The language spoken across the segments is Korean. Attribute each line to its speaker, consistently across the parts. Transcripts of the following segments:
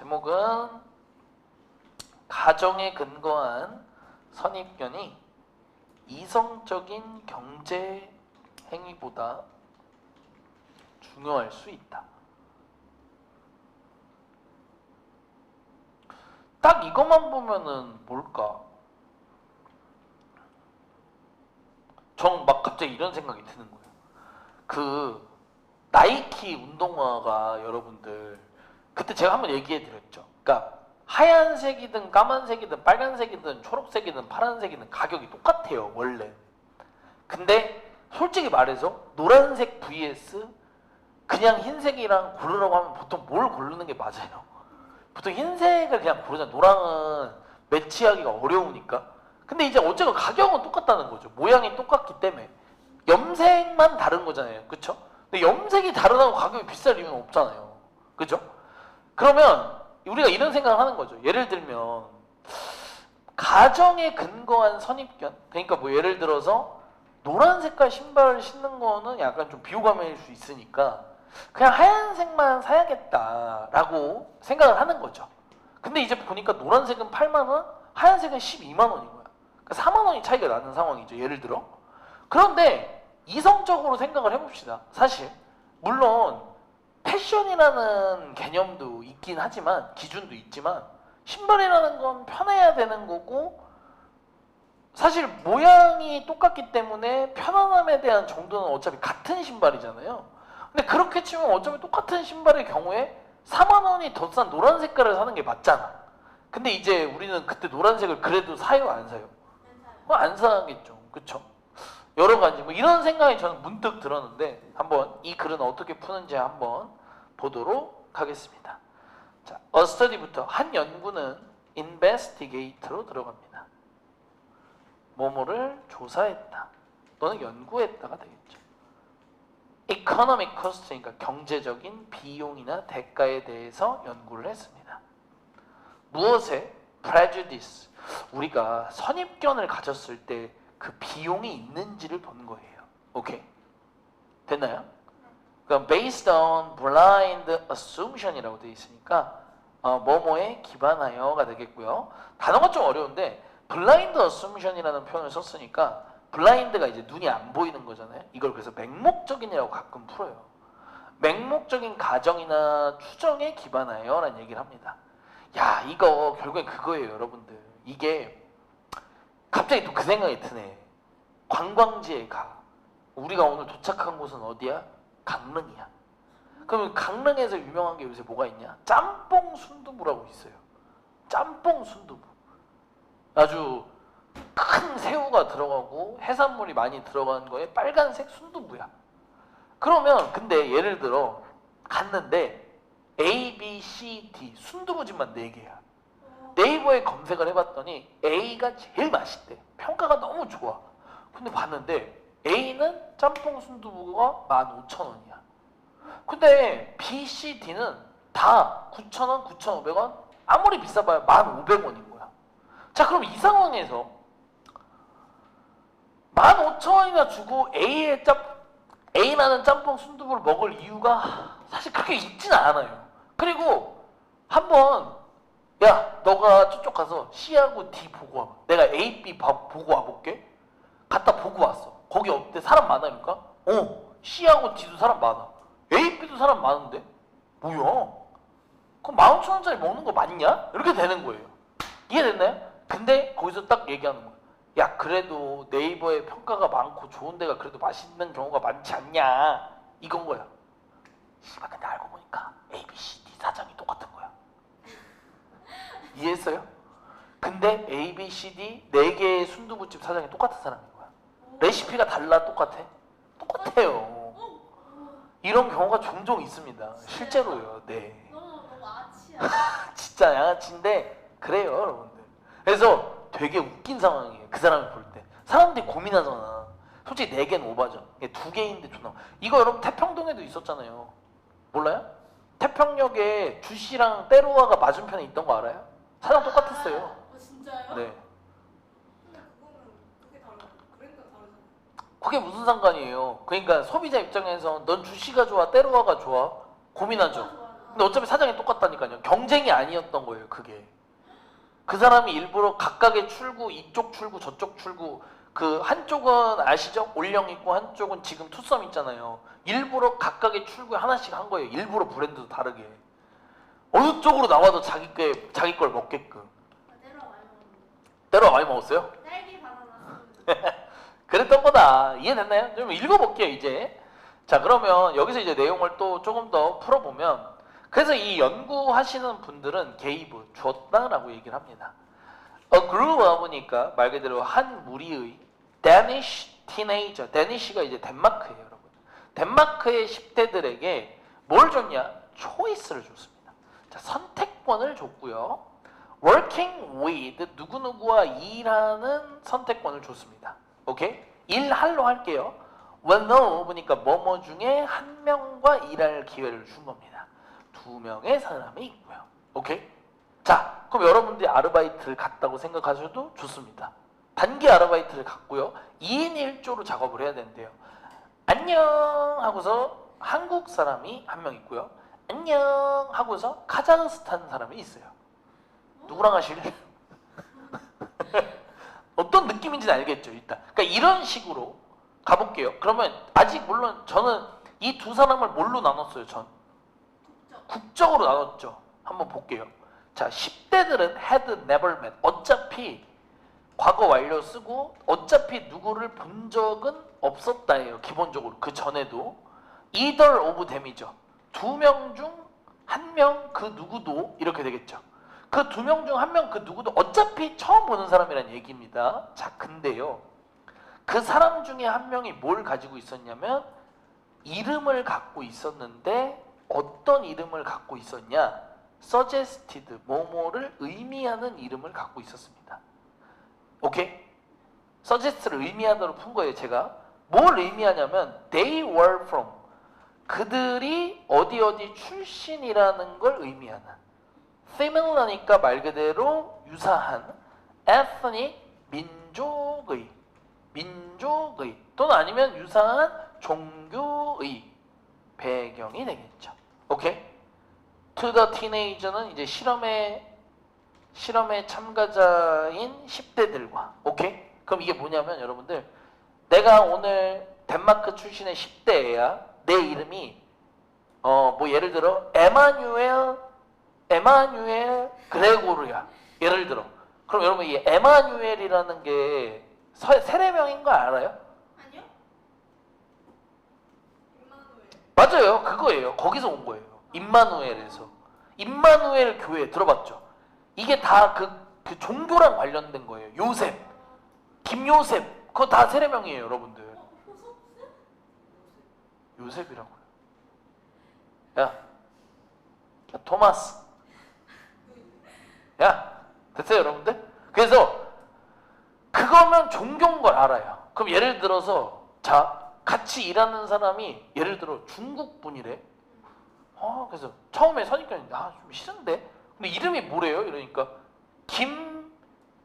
Speaker 1: 제목은 가정에 근거한 선입견이 이성적인 경제 행위보다 중요할 수 있다. 딱 이것만 보면은 뭘까? 전 막 갑자기 이런 생각이 드는 거예요. 그 나이키 운동화가 여러분들 그때 제가 한번 얘기해 드렸죠. 그러니까 하얀색이든 까만색이든 빨간색이든 초록색이든 파란색이든 가격이 똑같아요 원래. 근데 솔직히 말해서 노란색 vs 그냥 흰색이랑 고르라고 하면 보통 뭘 고르는 게 맞아요? 보통 흰색을 그냥 고르잖아. 노랑은 매치하기가 어려우니까. 근데 이제 어쨌든 가격은 똑같다는 거죠. 모양이 똑같기 때문에. 염색만 다른 거잖아요. 그쵸? 근데 염색이 다르다고 가격이 비쌀 이유는 없잖아요. 그죠? 그러면 우리가 이런 생각을 하는 거죠. 예를 들면 가정에 근거한 선입견. 그러니까 뭐 예를 들어서 노란 색깔 신발을 신는 거는 약간 좀 비호감일 수 있으니까 그냥 하얀색만 사야겠다라고 생각을 하는 거죠. 근데 이제 보니까 노란색은 8만 원, 하얀색은 12만 원인 거야. 그러니까 4만 원이 차이가 나는 상황이죠. 예를 들어. 그런데 이성적으로 생각을 해봅시다. 사실 물론 패션이라는 개념도 있긴 하지만 기준도 있지만 신발이라는 건 편해야 되는 거고 사실 모양이 똑같기 때문에 편안함에 대한 정도는 어차피 같은 신발이잖아요. 근데 그렇게 치면 어차피 똑같은 신발의 경우에 4만 원이 더 싼 노란 색깔을 사는 게 맞잖아. 근데 이제 우리는 그때 노란색을 그래도 사요 안 사요? 안 사겠죠. 그쵸? 여러 가지 뭐 이런 생각이 저는 문득 들었는데 한번 이 글은 어떻게 푸는지 한번 보도록 하겠습니다. 자, A Study부터 한 연구는 investigate로 들어갑니다. 뭐뭐를 조사했다 또는 연구했다가 되겠죠. economic cost, 그러니까 경제적인 비용이나 대가에 대해서 연구를 했습니다. 무엇에? prejudice, 우리가 선입견을 가졌을 때 그 비용이 있는지를 본 거예요. 오케이? 됐나요? 그럼 based on blind assumption이라고 되어 있으니까 뭐뭐에 기반하여가 되겠고요. 단어가 좀 어려운데 blind assumption이라는 표현을 썼으니까 blind가 이제 눈이 안 보이는 거잖아요. 이걸 그래서 맹목적인이라고 가끔 풀어요. 맹목적인 가정이나 추정에 기반하여 라는 얘기를 합니다. 야, 이거 결국엔 그거예요 여러분들. 이게 갑자기 또 그 생각이 드네. 관광지에 가. 우리가 오늘 도착한 곳은 어디야? 강릉이야. 그러면 강릉에서 유명한 게 요새 뭐가 있냐? 짬뽕 순두부라고 있어요. 짬뽕 순두부. 아주 큰 새우가 들어가고 해산물이 많이 들어간 거에 빨간색 순두부야. 그러면 근데 예를 들어 갔는데 A, B, C, D 순두부집만 4개야. 네이버에 검색을 해봤더니 A가 제일 맛있대. 평가가 너무 좋아. 근데 봤는데 A는 짬뽕 순두부가 15,000원이야. 근데 B, C, D는 다 9,000원, 9,500원, 아무리 비싸봐야 1,500원인 거야. 자, 그럼 이 상황에서 15,000원이나 주고 A라는 짬뽕 순두부를 먹을 이유가 사실 그렇게 있지는 않아요. 그리고 한번 야, 너가 저쪽 가서 C하고 D 보고 와봐. 내가 A, B 보고 와볼게. 갔다 보고 왔어. 거기 어때? 사람 많으니까? C하고 D도 사람 많아. A, B도 사람 많은데? 뭐야? 그럼 15,000원짜리 먹는 거 맞냐? 이렇게 되는 거예요. 이해됐나요? 근데 거기서 딱 얘기하는 거야. 야, 그래도 네이버에 평가가 많고 좋은 데가 그래도 맛있는 경우가 많지 않냐? 이건 거야. 씨발, 근데 알고 보니까 A, B, C, D 사장이 똑같은 거야. 이해했어요? 근데 A, B, C, D 4개의 순두부집 사장이 똑같은 사람인 거야. 레시피가 달라? 똑같아? 똑같아요. 이런 경우가 종종 있습니다. 실제로요. 네.
Speaker 2: 너무 아치야.
Speaker 1: 진짜 양아치인데 그래요 여러분들. 그래서 되게 웃긴 상황이에요. 그 사람을 볼 때. 사람들이 고민하잖아. 솔직히 4개는 오바죠. 2개인데 존나. 이거 여러분 태평동에도 있었잖아요. 몰라요? 태평역에 주시랑 때로와가 맞은편에 있던 거 알아요? 사장 똑같았어요.
Speaker 2: 진짜요?
Speaker 1: 네.
Speaker 2: 근데 그거는 그게 다르잖아. 브랜드가 다르잖아.
Speaker 1: 그게 무슨 상관이에요? 그러니까 소비자 입장에서 넌 주시가 좋아, 때로와가 좋아? 고민하죠. 근데 어차피 사장이 똑같다니까요. 경쟁이 아니었던 거예요, 그게. 그 사람이 일부러 각각의 출구, 이쪽 출구, 저쪽 출구, 그 한쪽은 아시죠? 올영 있고 한쪽은 지금 투썸 있잖아요. 일부러 각각의 출구에 하나씩 한 거예요. 일부러 브랜드도 다르게. 어느 쪽으로 나와도 자기 걸 먹게끔. 때려 많이 먹었어요?
Speaker 2: 딸기 바나나.
Speaker 1: 그랬던 거다. 이해됐나요? 좀 읽어볼게요, 이제. 자, 그러면 여기서 이제 내용을 또 조금 더 풀어보면, 그래서 이 연구하시는 분들은 게이브, 줬다라고 얘기를 합니다. A group of니까 말 그대로 한 무리의 Danish teenager, Danish가 이제 덴마크예요, 여러분. 덴마크의 10대들에게 뭘 줬냐? 초이스를 줬습니다. 자, 선택권을 줬고요. Working with, 누구누구와 일하는 선택권을 줬습니다. 오케이? 일할로 할게요. Well, no, 보니까 뭐뭐 중에 한 명과 일할 기회를 준 겁니다. 두 명의 사람이 있고요. 오케이? 자, 그럼 여러분들이 아르바이트를 갔다고 생각하셔도 좋습니다. 단기 아르바이트를 갔고요. 2인 1조로 작업을 해야 된대요. 안녕 하고서 한국 사람이 한 명 있고요. 안녕 하고서 카자흐스탄 사람이 있어요. 누구랑 하실래요? 어떤 느낌인지는 알겠죠, 일단. 그러니까 이런 식으로 가볼게요. 그러면 아직 물론 저는 이 두 사람을 뭘로 나눴어요, 전? 국적으로 나눴죠. 한번 볼게요. 자, 10대들은 had never met. 어차피 과거 완료 쓰고 어차피 누구를 본 적은 없었다예요. 기본적으로 그 전에도 either of them이죠. 두 명 중 한 명 그 누구도 이렇게 되겠죠. 그 두 명 중 한 명 그 누구도 어차피 처음 보는 사람이라는 얘기입니다. 자, 근데요. 그 사람 중에 한 명이 뭘 가지고 있었냐면 이름을 갖고 있었는데 어떤 이름을 갖고 있었냐? suggested, 뭐뭐를 의미하는 이름을 갖고 있었습니다. 오케이? suggest를 의미하다로 푼 거예요, 제가. 뭘 의미하냐면 they were from, 그들이 어디 출신이라는 걸 의미하는, similar니까 말 그대로 유사한, ethnic, 민족의 또는 아니면 유사한 종교의 배경이 되겠죠. 오케이? To the teenager는 이제 실험의 참가자인 10대들과, 오케이? 그럼 이게 뭐냐면 여러분들, 내가 오늘 덴마크 출신의 10대야. 내 이름이 뭐 예를 들어 에마뉴엘 그레고르야. 예를 들어. 그럼 여러분 이 에마뉴엘이라는 게 세례명인 거 알아요?
Speaker 2: 아니요? 임마누엘.
Speaker 1: 맞아요. 그거예요. 거기서 온 거예요. 임마누엘에서. 임마누엘 교회 들어봤죠? 이게 다 그 종교랑 관련된 거예요. 요셉, 김요셉, 그거 다 세례명이에요, 여러분들.
Speaker 2: 호섭스?
Speaker 1: 요셉이라고요. 야, 토마스. 야, 됐어요, 여러분들? 그래서 그거면 종교인 걸 알아요. 그럼 예를 들어서 자, 같이 일하는 사람이 예를 들어 중국 분이래. 그래서 처음에 선입견이 좀 싫은데. 근데 이름이 뭐래요? 이러니까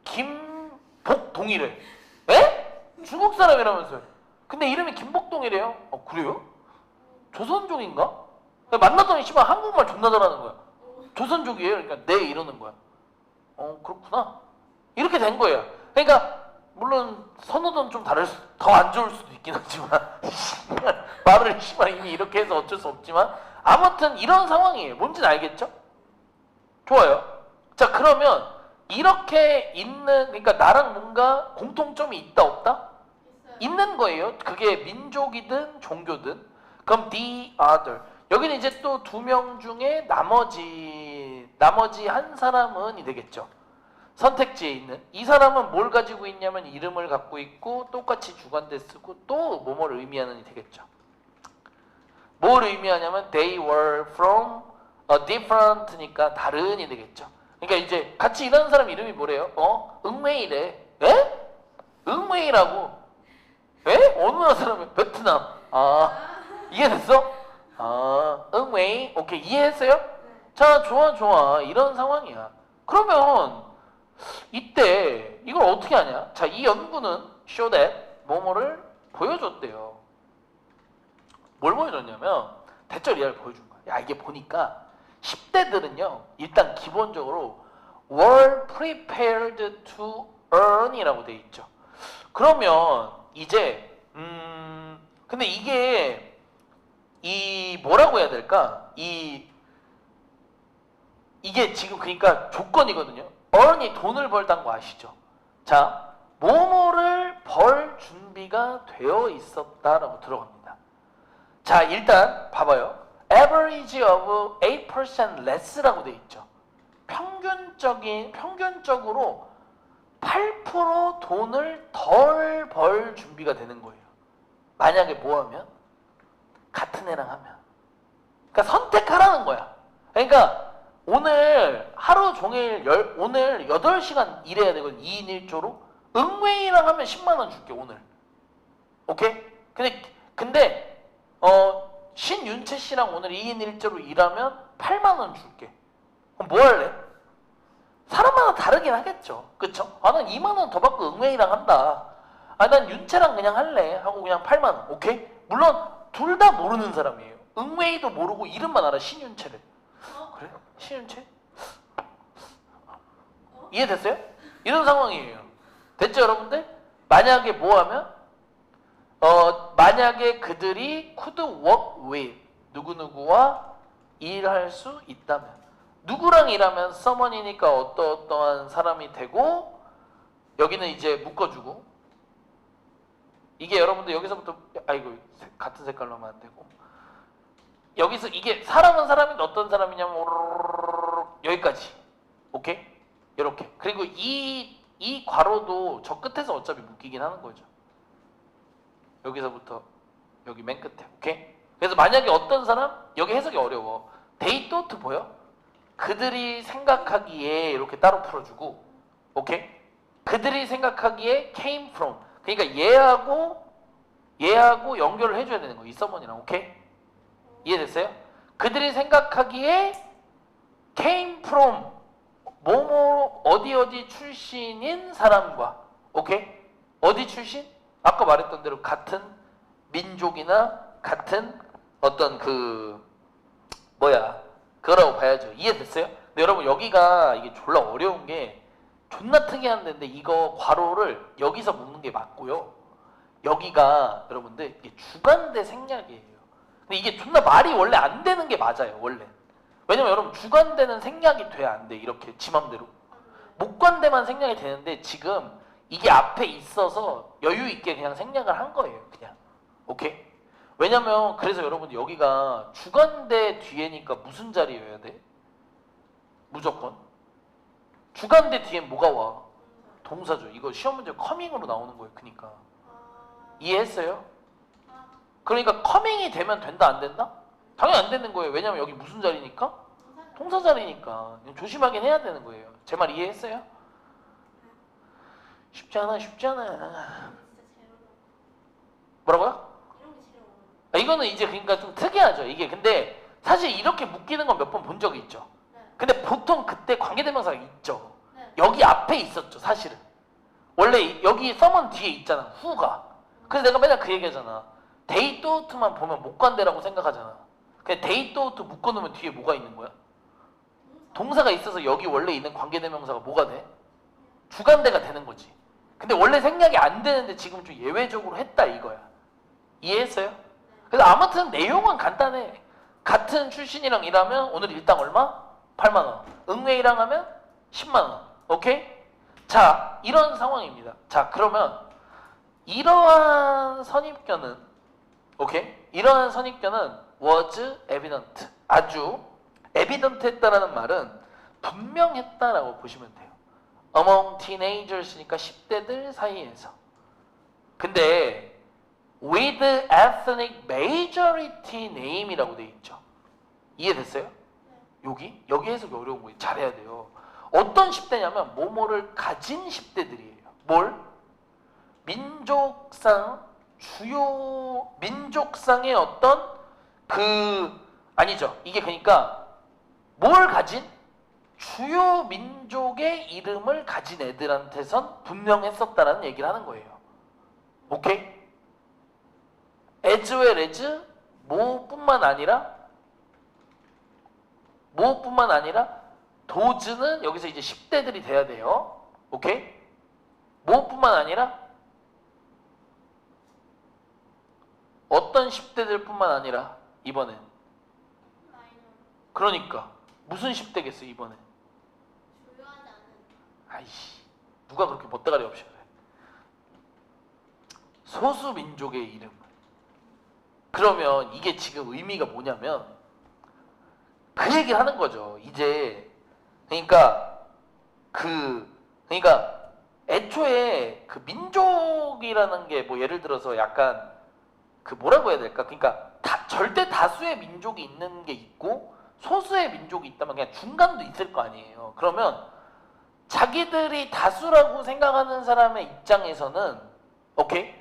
Speaker 1: 김복동이래. 에? 중국 사람이라면서요. 근데 이름이 김복동이래요. 그래요? 조선족인가? 만났더니 씨발 한국말 존나 잘하는 거야. 조선족이에요. 그러니까 네 이러는 거야. 그렇구나. 이렇게 된 거예요. 그러니까 물론 선호도는 좀 더 안 좋을 수도 있긴 하지만 말을 씨발 이미 이렇게 해서 어쩔 수 없지만 아무튼 이런 상황이에요. 뭔지는 알겠죠? 좋아요. 자, 그러면 이렇게 있는, 그러니까 나랑 뭔가 공통점이 있다 없다?
Speaker 2: 있어요.
Speaker 1: 있는 거예요. 그게 민족이든 종교든. 그럼 the other. 여기는 이제 또 두 명 중에 나머지 한 사람은이 되겠죠. 선택지에 있는 이 사람은 뭘 가지고 있냐면 이름을 갖고 있고 똑같이 주관대 쓰고 또 뭐뭐를 의미하는이 되겠죠. 뭘 의미하냐면 they were from a different니까 다른이 되겠죠. 그러니까 이제 같이 일하는 사람 이름이 뭐래요? 응웨이래. 에? 응웨이라고? 에? 어느 나라 사람이? 베트남. 이해됐어? 응웨이. 오케이, 이해했어요?
Speaker 2: 네.
Speaker 1: 자, 좋아. 이런 상황이야. 그러면 이때 이걸 어떻게 하냐? 자, 이 연구는 show that 뭐뭐를 보여줬대요. 뭘 보여줬냐면 대절 이하를 보여준 거야. 야, 이게 보니까 10대들은요 일단 기본적으로 were prepared to earn이라고 돼 있죠. 그러면 이제 근데 이게 이 뭐라고 해야 될까? 이게 지금 그러니까 조건이거든요. earn이 돈을 벌다는 거 아시죠? 자, 뭐뭐를 벌 준비가 되어 있었다라고 들어갑니다. 자, 일단 봐봐요. average of 8% less라고 돼 있죠. 평균적으로 8% 돈을 덜 벌 준비가 되는 거예요. 만약에 뭐 하면? 같은 애랑 하면. 그러니까 선택하라는 거야. 그러니까 오늘 하루 종일 오늘 8시간 일해야 되거든. 2인 1조로. 응웨이랑 하면 10만 원 줄게, 오늘. 오케이? 근데 신윤채 씨랑 오늘 2인 1조로 일하면 8만 원 줄게. 그럼 뭐 할래? 사람마다 다르긴 하겠죠. 그쵸? 아, 난 2만 원 더 받고 응웨이랑 한다. 아, 난 윤채랑 그냥 할래. 하고 그냥 8만 원. 오케이? 물론 둘 다 모르는 사람이에요. 응웨이도 모르고 이름만 알아. 신윤채를. 그래? 신윤채? 이해됐어요? 이런 상황이에요. 됐죠, 여러분들? 만약에 뭐 하면? 만약에 그들이 could work with 누구누구와 일할 수 있다면 누구랑 일하면 someone이니까 어떠한 사람이 되고 여기는 이제 묶어주고 이게 여러분들 여기서부터 아이고 같은 색깔로 하면 안 되고 여기서 이게 사람은 사람인데 어떤 사람이냐면 여기까지 오케이? 이렇게 그리고 이 괄호도 저 끝에서 어차피 묶이긴 하는 거죠. 여기서부터 여기 맨 끝에 오케이? 그래서 만약에 어떤 사람 여기 해석이 어려워 they thought 보여? 그들이 생각하기에 이렇게 따로 풀어주고 오케이? 그들이 생각하기에 came from 그러니까 얘하고 연결을 해줘야 되는 거야 이 서머니랑 오케이? 이해됐어요? 그들이 생각하기에 came from 뭐뭐 어디 출신인 사람과 오케이? 어디 출신? 아까 말했던 대로 같은 민족이나 같은 어떤 그거라고 봐야죠. 이해됐어요? 근데 여러분 여기가 이게 졸라 어려운 게 존나 특이한 데인데 이거 괄호를 여기서 묶는 게 맞고요. 여기가 여러분들 이게 주관대 생략이에요. 근데 이게 존나 말이 원래 안 되는 게 맞아요. 원래. 왜냐면 여러분 주관대는 생략이 돼야 안 돼. 이렇게 지 맘대로. 목관대만 생략이 되는데 지금 이게 앞에 있어서 여유 있게 그냥 생략을 한 거예요. 그냥. 오케이? 왜냐면 그래서 여러분 여기가 주관대 뒤에니까 무슨 자리여야 돼? 무조건. 주관대 뒤엔 뭐가 와? 동사죠. 이거 시험 문제 커밍으로 나오는 거예요. 그러니까. 이해했어요? 그러니까 커밍이 되면 된다 안 된다? 당연히 안 되는 거예요. 왜냐면 여기 무슨 자리니까? 동사 자리니까. 조심하긴 해야 되는 거예요. 제 말 이해했어요? 쉽지 않아. 뭐라고요? 이거는 이제 그러니까 좀 특이하죠. 이게 근데 사실 이렇게 묶이는 건 몇 번 본 적이 있죠. 근데 보통 그때 관계대명사가 있죠. 여기 앞에 있었죠. 사실은. 원래 여기 써먼 뒤에 있잖아. 후가. 그래서 내가 맨날 그 얘기하잖아. they thought만 보면 목관대라고 생각하잖아. 근데 they thought 묶어놓으면 뒤에 뭐가 있는 거야? 동사가 있어서 여기 원래 있는 관계대명사가 뭐가 돼? 주관대가 되는 거지. 근데 원래 생략이 안 되는데 지금 좀 예외적으로 했다 이거야. 이해했어요? 그래서 아무튼 내용은 간단해. 같은 출신이랑 일하면 오늘 일당 얼마? 8만 원. 응웨이랑 하면 10만 원. 오케이? 자, 이런 상황입니다. 자, 그러면 이러한 선입견은 오케이? 이러한 선입견은 was evident. 아주 evident 했다라는 말은 분명했다라고 보시면 돼요. among teenagers니까 10대들 사이에서. 근데 with ethnic majority name이라고 돼 있죠. 이해됐어요? 여기 해석이 어려운 거예요. 잘해야 돼요. 어떤 10대냐면 뭐뭐를 가진 10대들이에요. 뭘? 민족상의 어떤 아니죠. 이게 그러니까 뭘 가진? 주요 민족의 이름을 가진 애들한테선 분명했었다라는 얘기를 하는 거예요. 오케이? as well as 뭐뿐만 아니라 무엇뿐만 아니라 도즈는 여기서 이제 10대들이 돼야 돼요. 오케이? 무엇뿐만 아니라 어떤 10대들 뿐만 아니라 이번엔
Speaker 3: 마이너.
Speaker 1: 그러니까 무슨 10대겠어 이번엔.
Speaker 3: 주요하지 않은.
Speaker 1: 아이씨 누가 그렇게 멋대가리 없이 그래. 소수 민족의 이름. 그러면 이게 지금 의미가 뭐냐면 그 얘기를 하는 거죠. 이제 그러니까 애초에 그 민족이라는 게 뭐 예를 들어서 약간 그 뭐라고 해야 될까? 그러니까 절대 다수의 민족이 있는 게 있고 소수의 민족이 있다면 그냥 중간도 있을 거 아니에요. 그러면 자기들이 다수라고 생각하는 사람의 입장에서는 오케이?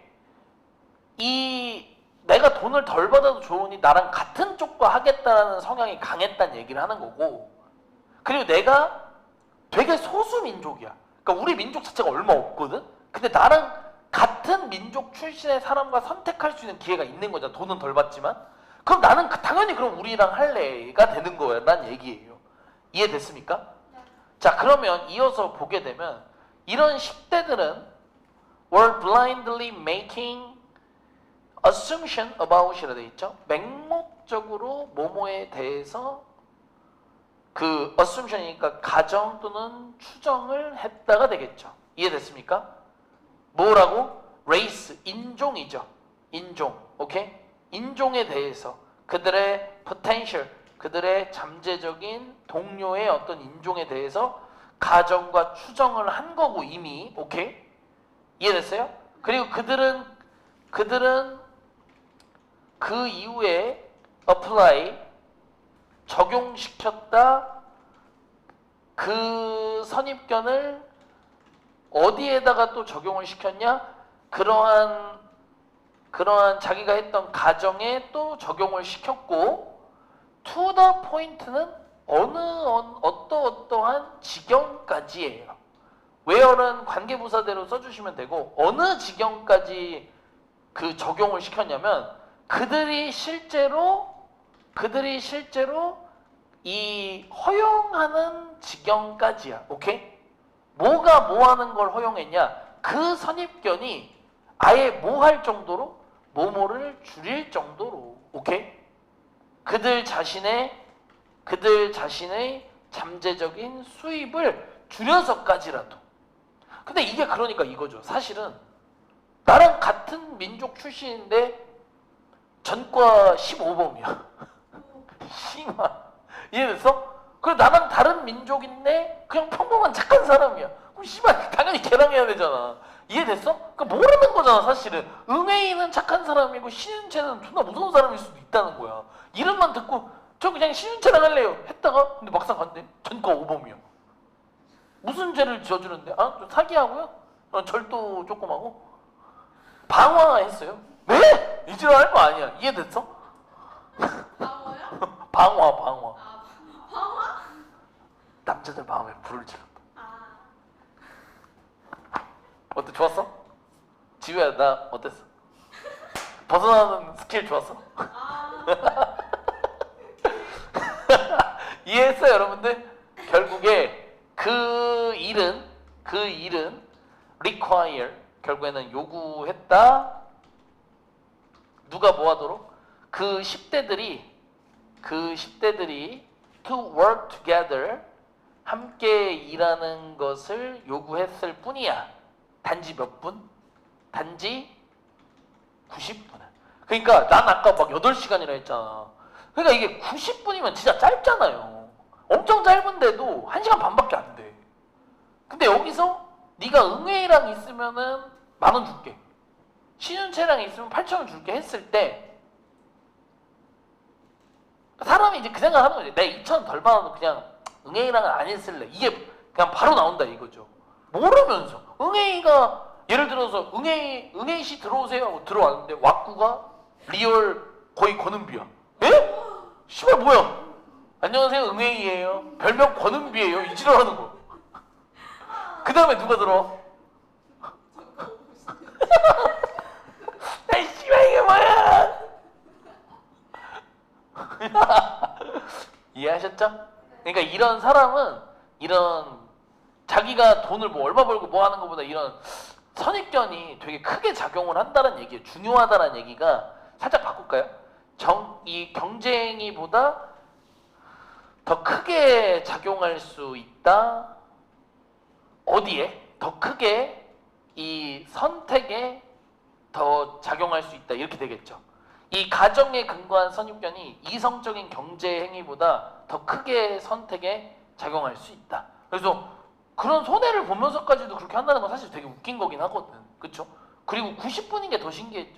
Speaker 1: 내가 돈을 덜 받아도 좋으니 나랑 같은 쪽과 하겠다라는 성향이 강했다는 얘기를 하는 거고, 그리고 내가 되게 소수 민족이야. 그러니까 우리 민족 자체가 얼마 없거든? 근데 나랑 같은 민족 출신의 사람과 선택할 수 있는 기회가 있는 거잖아. 돈은 덜 받지만. 그럼 나는 당연히 그럼 우리랑 할래가 되는 거야. 란 얘기예요. 이해됐습니까?
Speaker 3: 네.
Speaker 1: 자, 그러면 이어서 보게 되면 이런 10대들은 were blindly making assumption about이라 돼 있죠. 맹목적으로 뭐뭐에 대해서 그 assumption이니까 가정 또는 추정을 했다가 되겠죠. 이해됐습니까? 뭐라고? race, 인종이죠. 인종, 오케이? 인종에 대해서 그들의 potential, 그들의 잠재적인 동료의 어떤 인종에 대해서 가정과 추정을 한 거고 이미, 오케이? 이해됐어요? 그리고 그들은 그 이후에 apply, 적용시켰다. 그 선입견을 어디에다가 또 적용을 시켰냐? 그러한 자기가 했던 가정에 또 적용을 시켰고, to the point는 어떠한 지경까지예요. where는 관계부사대로 써주시면 되고, 어느 지경까지 그 적용을 시켰냐면 그들이 실제로 이 허용하는 지경까지야. 오케이? 뭐가 뭐 하는 걸 허용했냐? 그 선입견이 아예 뭐 할 정도로? 뭐뭐를 줄일 정도로. 오케이? 그들 자신의 잠재적인 수입을 줄여서까지라도. 근데 이게 그러니까 이거죠. 사실은 나랑 같은 민족 출신인데 전과 15범이야. 심하. 이해됐어? 그리고 나랑 다른 민족인데 그냥 평범한 착한 사람이야. 그럼 씨발 당연히 걔랑 해야 되잖아. 이해됐어? 그러니까 모르는 거잖아 사실은. 응애인은 착한 사람이고 신윤채는 존나 무서운 사람일 수도 있다는 거야. 이름만 듣고 저 그냥 신윤채랑 할래요 했다가 근데 막상 갔는데 전과 5범이야. 무슨 죄를 저지르는데? 아? 저 사기하고요? 절도 조금 하고? 방화했어요. 네? 이지랄 할거 아니야. 이해됐어?
Speaker 3: 방어요?
Speaker 1: 방화.
Speaker 3: 아, 방어?
Speaker 1: 남자들 마음에 불을 질렀다.
Speaker 3: 아,
Speaker 1: 어때? 좋았어? 지우야 나 어땠어? 벗어나는 스킬 좋았어?
Speaker 3: 아,
Speaker 1: 이해했어요 여러분들? 결국에 그 일은 require 결국에는 요구했다. 누가 뭐 하도록? 그 10대들이 to work together 함께 일하는 것을 요구했을 뿐이야. 단지 몇 분? 단지 90분. 그러니까 난 아까 막 8시간이라 했잖아. 그러니까 이게 90분이면 진짜 짧잖아요. 엄청 짧은데도 1시간 반밖에 안 돼. 근데 여기서 네가 응애랑 있으면은 10,000원 줄게. 신윤채랑 있으면 8,000원 줄게 했을 때 사람이 이제 그 생각하는 거지. 내가 2,000원 덜 받아도 그냥 응애랑은 안 했을래. 이게 그냥 바로 나온다 이거죠. 모르면서 응애가 예를 들어서 응애 씨 들어오세요 하고 들어왔는데 왁구가 리얼 거의 권은비야. 에? 씨발 뭐야? 안녕하세요 응애이에요. 별명 권은비예요. 이지랄하는 거. 그 다음에 누가 들어와? 야 씨발 이게 뭐야? 이해하셨죠? 그러니까 이런 사람은 이런 자기가 돈을 뭐 얼마 벌고 뭐 하는 것보다 이런 선입견이 되게 크게 작용을 한다는 얘기예요. 중요하다는 얘기가 살짝 바꿀까요? 이 경쟁이보다 더 크게 작용할 수 있다. 어디에? 더 크게 이 선택에 더 작용할 수 있다. 이렇게 되겠죠. 이 가정에 근거한 선입견이 이성적인 경제 행위보다 더 크게 선택에 작용할 수 있다. 그래서 그런 손해를 보면서까지도 그렇게 한다는 건 사실 되게 웃긴 거긴 하거든. 그쵸? 그리고 90분인 게 더 신기했죠.